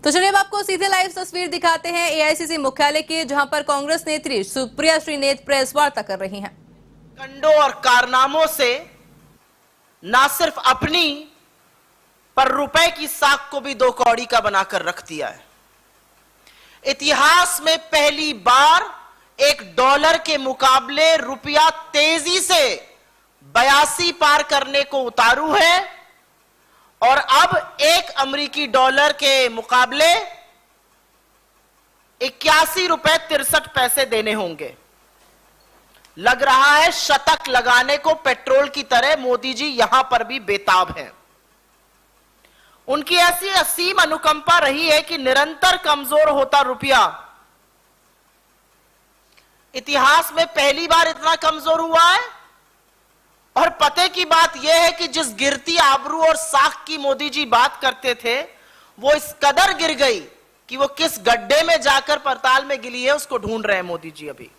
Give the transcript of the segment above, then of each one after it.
तो चलिए अब आपको सीधे लाइव तस्वीर दिखाते हैं एआईसीसी मुख्यालय की, जहां पर कांग्रेस नेत्री सुप्रिया श्रीनेत प्रेस वार्ता कर रही हैं। कंडों और कारनामों से ना सिर्फ अपनी पर रुपए की साख को भी दो कौड़ी का बनाकर रख दिया है। इतिहास में पहली बार $1 के मुकाबले रुपया तेजी से 82 पार करने को उतारू है और अब $1 के मुकाबले 81.63 देने होंगे। लग रहा है शतक लगाने को पेट्रोल की तरह मोदी जी यहां पर भी बेताब हैं। उनकी ऐसी असीम अनुकंपा रही है कि निरंतर कमजोर होता रुपया इतिहास में पहली बार इतना कमजोर हुआ है। और पते की बात यह है कि जिस गिरती आबरू और साख की मोदी जी बात करते थे, वो इस कदर गिर गई कि वो किस गड्ढे में जाकर पड़ताल में गिरी है उसको ढूंढ रहे हैं मोदी जी अभी।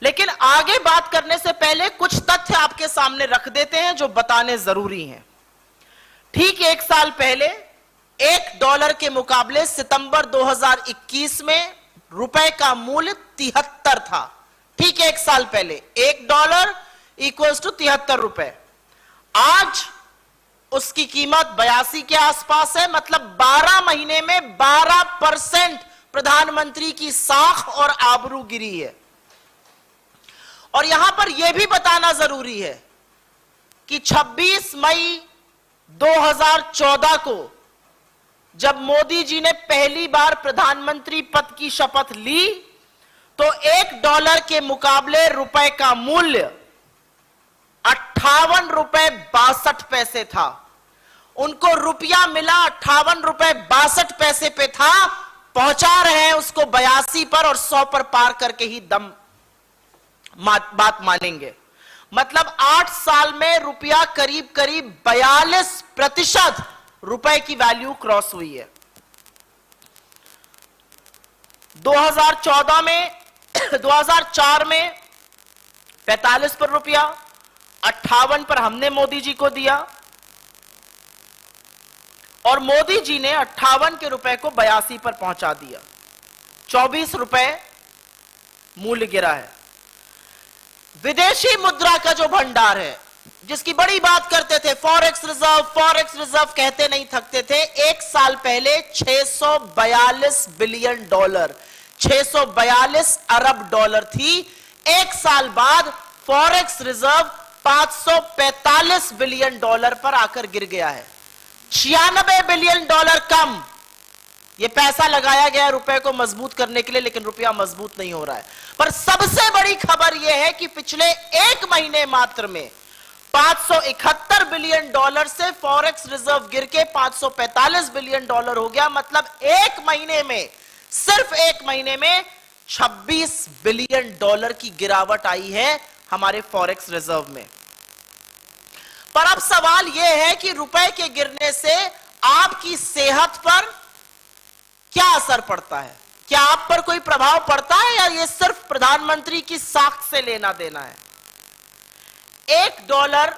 लेकिन आगे बात करने से पहले कुछ तथ्य आपके सामने रख देते हैं जो बताने जरूरी हैं। ठीक 1 साल पहले $1 के मुकाबले सितंबर 2021 में रुपए का मूल्य 73 था। ठीक 1 साल पहले $1 इक्वल्स टू 73 रुपए। आज उसकी कीमत 82 के आसपास है। मतलब 12 महीने में 12% प्रधानमंत्री की साख और आबरू गिरी है। और यहां पर यह भी बताना जरूरी है कि 26 मई 2014 को जब मोदी जी ने पहली बार प्रधानमंत्री पद की शपथ ली तो $1 के मुकाबले रुपए का मूल्य ₹58.62 था। उनको रुपया मिला ₹58.62 पे था। पहुंचा रहे हैं उसको 82 पर और 100 पर पार करके ही दम बात मानेंगे। मतलब 8 साल में रुपया करीब करीब 42% रुपए की वैल्यू क्रॉस हुई है। 2004 में 45 पर रुपया, 58 पर हमने मोदी जी को दिया और मोदी जी ने 58 के रुपए को 82 पर पहुंचा दिया। 24 रुपए मूल्य गिरा है। विदेशी मुद्रा का जो भंडार है, जिसकी बड़ी बात करते थे, फॉरेक्स रिजर्व कहते नहीं थकते थे। 1 साल पहले $642 बिलियन, 642 अरब डॉलर थी। 1 साल बाद फॉरेक्स रिजर्व $545 बिलियन पर आकर गिर गया है। $96 बिलियन कम। यह पैसा लगाया गया रुपए को मजबूत करने के लिए, लेकिन रुपया मजबूत नहीं हो रहा है। पर सबसे बड़ी खबर यह है कि पिछले 1 महीने मात्र में $571 बिलियन से फॉरेक्स रिजर्व गिर के $545 बिलियन हो गया। मतलब 1 महीने में, सिर्फ 1 महीने में $26 बिलियन की गिरावट आई है हमारे फॉरेक्स रिजर्व में। पर अब सवाल यह है कि रुपए के गिरने से आपकी सेहत पर क्या असर पड़ता है? क्या आप पर कोई प्रभाव पड़ता है या यह सिर्फ प्रधानमंत्री की साख से लेना देना है? $1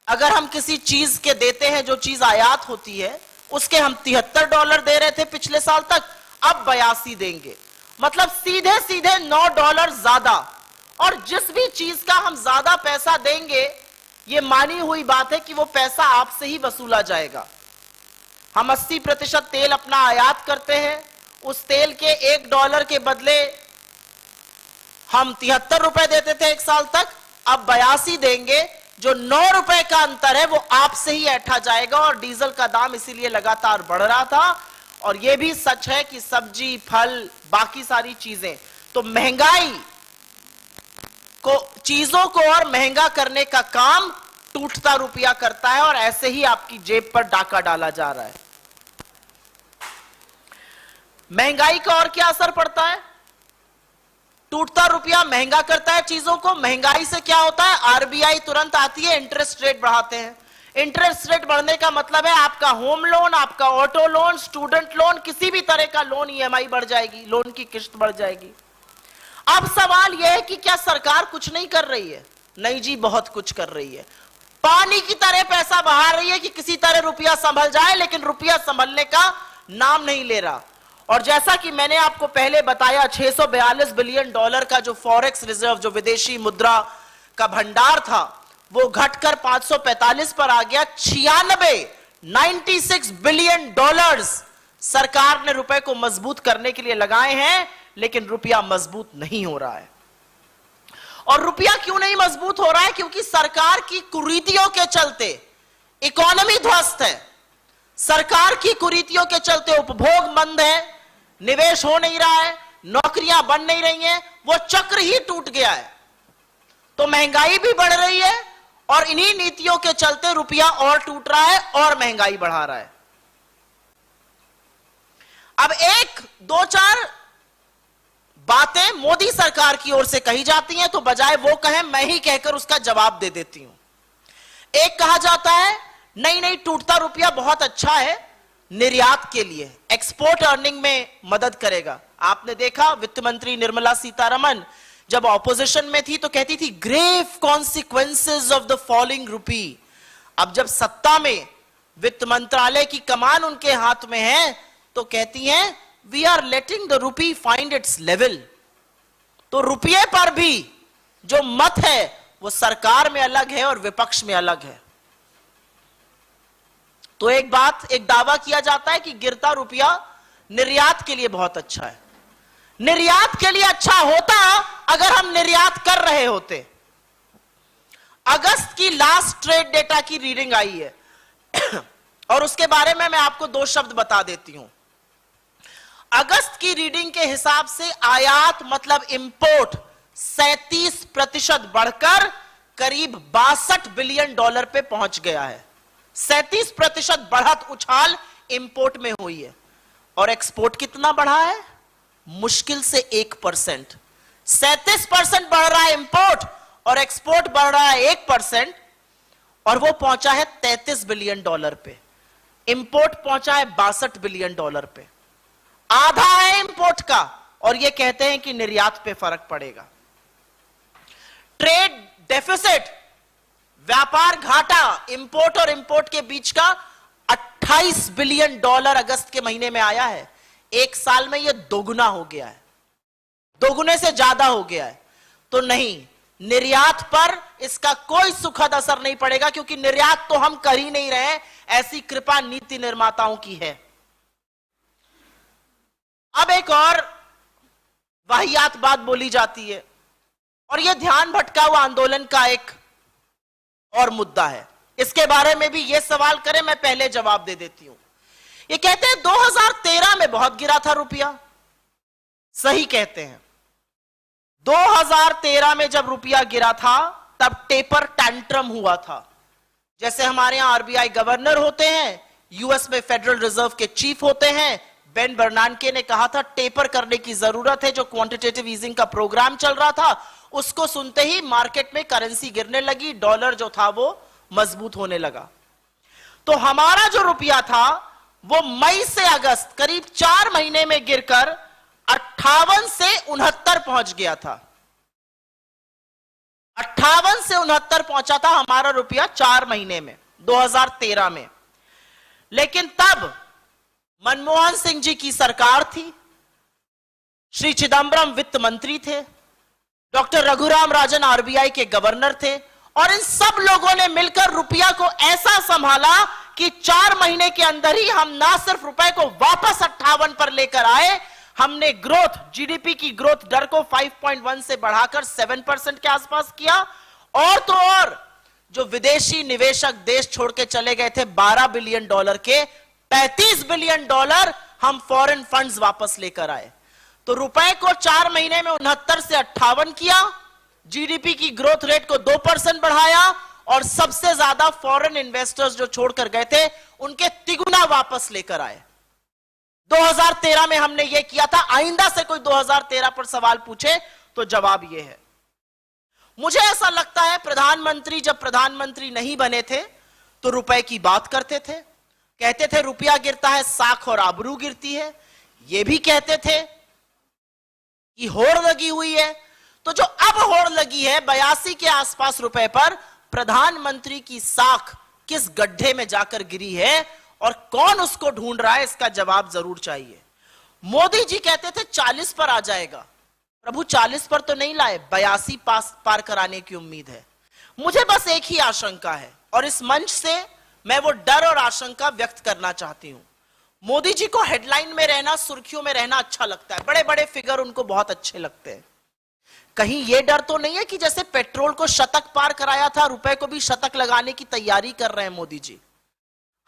अगर हम किसी चीज के देते हैं, जो चीज आयात होती है, उसके हम $73 दे रहे थे पिछले साल तक, अब 82 देंगे। मतलब सीधे सीधे $9 ज्यादा। और जिस भी चीज का हम ज्यादा पैसा देंगे, यह मानी हुई बात है कि वो पैसा आपसे ही वसूला जाएगा। हम 80% तेल अपना आयात करते हैं। उस तेल के $1 के बदले हम 73 रुपए देते थे 1 साल तक, अब 82 देंगे। जो $9 का अंतर है वो आपसे ही ऐंठा जाएगा। और डीजल का दाम इसीलिए लगातार बढ़ रहा था। और यह भी सच है कि सब्जी, फल, बाकी सारी चीजें, तो महंगाई को, चीजों को और महंगा करने का काम टूटता रुपया करता है। और ऐसे ही आपकी जेब पर डाका डाला जा रहा है। महंगाई का और क्या असर पड़ता है? टूटता रुपया महंगा करता है चीजों को। महंगाई से क्या होता है? आरबीआई तुरंत आती है, इंटरेस्ट रेट बढ़ाते हैं। इंटरेस्ट रेट बढ़ने का मतलब है आपका होम लोन, आपका ऑटो लोन, स्टूडेंट लोन, किसी भी तरह का लोन, ईएमआई बढ़ जाएगी, लोन की किस्त बढ़ जाएगी। अब सवाल यह है कि क्या सरकार कुछ नहीं कर रही है? नहीं जी, बहुत कुछ कर रही है। पानी की तरह पैसा बहा रही है कि किसी तरह रुपया संभल जाए, लेकिन रुपया संभलने का नाम नहीं ले रहा। और जैसा कि मैंने आपको पहले बताया, 642 बिलियन डॉलर का जो फॉरेक्स रिजर्व, जो विदेशी मुद्रा का भंडार था, वो घटकर 545 पर आ गया। 96 बिलियन डॉलर्स सरकार ने रुपए को मजबूत करने के लिए लगाए हैं, लेकिन रुपया मजबूत नहीं हो रहा है। और रुपया क्यों नहीं मजबूत हो रहा है? क्योंकि सरकार की कुरीतियों के चलते इकोनॉमी ध्वस्त है। सरकार की कुरीतियों के चलते उपभोग मंद है, निवेश हो नहीं रहा है, नौकरियां बन नहीं रही हैं, वो चक्र ही टूट गया है। तो महंगाई भी बढ़ रही है और इन्हीं नीतियों के चलते रुपया और टूट रहा है और महंगाई बढ़ा रहा है। अब एक दो चार बातें मोदी सरकार की ओर से कही जाती हैं, तो बजाय वो कहें, मैं ही कहकर उसका जवाब दे देती हूं। एक कहा जाता है, नहीं नहीं, टूटता रुपया बहुत अच्छा है, निर्यात के लिए, एक्सपोर्ट अर्निंग में मदद करेगा। आपने देखा वित्त मंत्री निर्मला सीतारमण जब ऑपोजिशन में थी तो कहती थी grave consequences of the falling rupee. अब जब सत्ता में वित्त मंत्रालय की कमान उनके हाथ में है तो कहती हैं we are letting the rupee find its level. तो रुपये पर भी जो मत है वो सरकार में अलग है और विपक्ष में अलग है। तो एक दावा किया जाता है कि गिरता रुपया निर्यात के लिए बहुत अच्छा है। निर्यात के लिए अच्छा होता अगर हम निर्यात कर रहे होते। अगस्त की लास्ट ट्रेड डेटा की रीडिंग आई है और उसके बारे में मैं आपको दो शब्द बता देती हूं। अगस्त की रीडिंग के हिसाब से आयात मतलब इंपोर्ट 37% बढ़कर करीब 62 बिलियन डॉलर पे पहुंच गया है। 37% बढ़त उछाल इंपोर्ट में हुई है। और एक्सपोर्ट कितना बढ़ा है? मुश्किल से 1%। 37% बढ़ रहा है इंपोर्ट और एक्सपोर्ट बढ़ रहा है 1%, और वो पहुंचा है 33 बिलियन डॉलर पे। इंपोर्ट पहुंचा है 62 बिलियन डॉलर पे। आधा है इंपोर्ट का, और ये कहते हैं कि निर्यात पे फर्क पड़ेगा। ट्रेड डेफिसिट, व्यापार घाटा, इंपोर्ट और इंपोर्ट के बीच का 28 बिलियन डॉलर अगस्त के महीने में आया है। एक साल में यह दोगुना हो गया है, दोगुने से ज्यादा हो गया है। तो नहीं, निर्यात पर इसका कोई सुखद असर नहीं पड़ेगा, क्योंकि निर्यात तो हम कर ही नहीं रहे, ऐसी कृपा नीति निर्माताओं की है। अब एक और वाहियात बात बोली जाती है, और यह ध्यान भटका हुआ आंदोलन का एक और मुद्दा है। इसके बारे में भी यह सवाल करें, मैं पहले जवाब दे देती हूं। ये कहते हैं 2013 में बहुत गिरा था रुपया। सही कहते हैं। 2013 में जब रुपया गिरा था तब टेपर टैंट्रम हुआ था। जैसे हमारे यहां आरबीआई गवर्नर होते हैं, यूएस में फेडरल रिजर्व के चीफ होते हैं। बेन बर्नांके ने कहा था टेपर करने की जरूरत है। जो क्वांटिटेटिव ईजिंग का प्रोग्राम चल रहा था उसको सुनते ही मार्केट में करेंसी गिरने लगी, डॉलर जो था वो मजबूत होने लगा। तो हमारा जो रुपया था वो मई से अगस्त करीब 4 महीने में गिरकर 58 से 69 पहुंच गया था। 58 से 69 पहुंचा था हमारा रुपया 4 महीने में 2013 में। लेकिन तब मनमोहन सिंह जी की सरकार थी, श्री चिदंबरम वित्त मंत्री थे, डॉक्टर रघुराम राजन आरबीआई के गवर्नर थे, और इन सब लोगों ने मिलकर रुपया को ऐसा संभाला कि 4 महीने के अंदर ही हम ना सिर्फ रुपए को वापस 58 पर लेकर आए, हमने ग्रोथ, जीडीपी की ग्रोथ दर को 5.1 से बढ़ाकर 7% के आसपास किया। और तो और जो विदेशी निवेशक देश छोड़ के चले गए थे 12 बिलियन डॉलर के, 35 बिलियन डॉलर हम फॉरेन फंड्स वापस लेकर आए। तो रुपए को 4 महीने में 69 से 58 किया, जीडीपी की ग्रोथ रेट को 2% बढ़ाया, और सबसे ज्यादा फॉरेन इन्वेस्टर्स जो छोड़कर गए थे उनके तिगुना वापस लेकर आए। 2013 में हमने यह किया था। आइंदा से कोई 2013 पर सवाल पूछे तो जवाब यह है। मुझे ऐसा लगता है प्रधानमंत्री जब प्रधानमंत्री नहीं बने थे तो रुपए की बात करते थे, कहते थे रुपया गिरता है साख और आबरू गिरती है। यह भी कहते थे कि होड़ लगी हुई है। तो जो अब होड़ लगी है 82 के आसपास रुपए पर, प्रधानमंत्री की साख किस गड्ढे में जाकर गिरी है और कौन उसको ढूंढ रहा है, इसका जवाब जरूर चाहिए। मोदी जी कहते थे 40 पर आ जाएगा, प्रभु 40 पर तो नहीं लाए, 82 पार कराने की उम्मीद है। मुझे बस एक ही आशंका है और इस मंच से मैं वो डर और आशंका व्यक्त करना चाहती हूं। मोदी जी को हेडलाइन में रहना, सुर्खियों में रहना अच्छा लगता है, बड़े बड़े फिगर उनको बहुत अच्छे लगते हैं। कहीं यह डर तो नहीं है कि जैसे पेट्रोल को शतक पार कराया था, रुपए को भी शतक लगाने की तैयारी कर रहे हैं मोदी जी?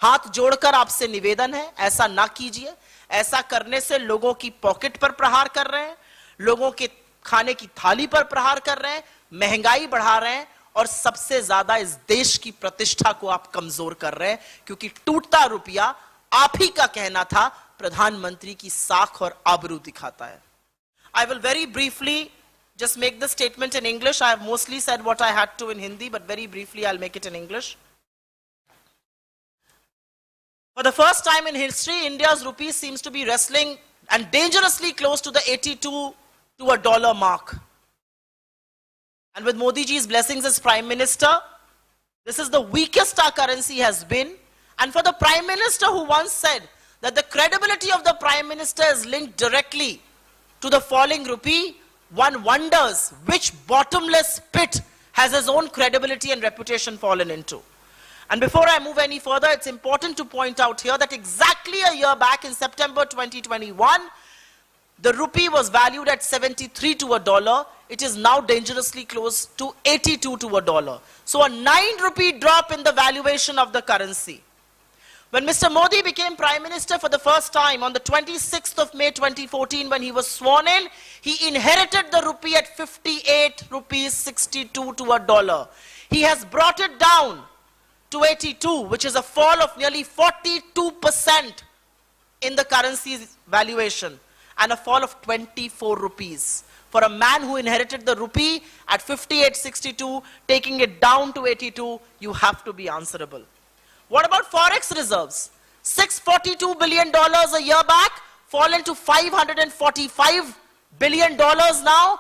हाथ जोड़कर आपसे निवेदन है, ऐसा ना कीजिए। ऐसा करने से लोगों की पॉकेट पर प्रहार कर रहे हैं, लोगों के खाने की थाली पर प्रहार कर रहे हैं, महंगाई बढ़ा रहे हैं और सबसे ज्यादा इस देश की प्रतिष्ठा को आप कमजोर कर रहे हैं, क्योंकि टूटता रुपया आप ही का कहना था प्रधानमंत्री की साख और आबरू दिखाता है। I will very briefly just make the statement in English. I have mostly said what I had to in Hindi, but very briefly I'll make it in English. For the first time in history, India's rupee seems to be wrestling and dangerously close to the 82 to a dollar mark. And with Modi ji's blessings as Prime Minister, this is the weakest our currency has been. And for the Prime Minister who once said that the credibility of the Prime Minister is linked directly to the falling rupee, one wonders which bottomless pit has his own credibility and reputation fallen into. And before I move any further, it's important to point out here that exactly a year back in September 2021, the rupee was valued at 73 to a dollar. It is now dangerously close to 82 to a dollar. So a 9 rupee drop in the valuation of the currency. When Mr. Modi became Prime Minister for the first time on the 26th of May 2014, when he was sworn in, he inherited the rupee at 58 rupees 62 to a dollar. He has brought it down to 82, which is a fall of nearly 42% in the currency's valuation and a fall of 24 rupees. For a man who inherited the rupee at 58.62, taking it down to 82, you have to be answerable. What about forex reserves? $642 billion a year back, fallen to $545 billion now.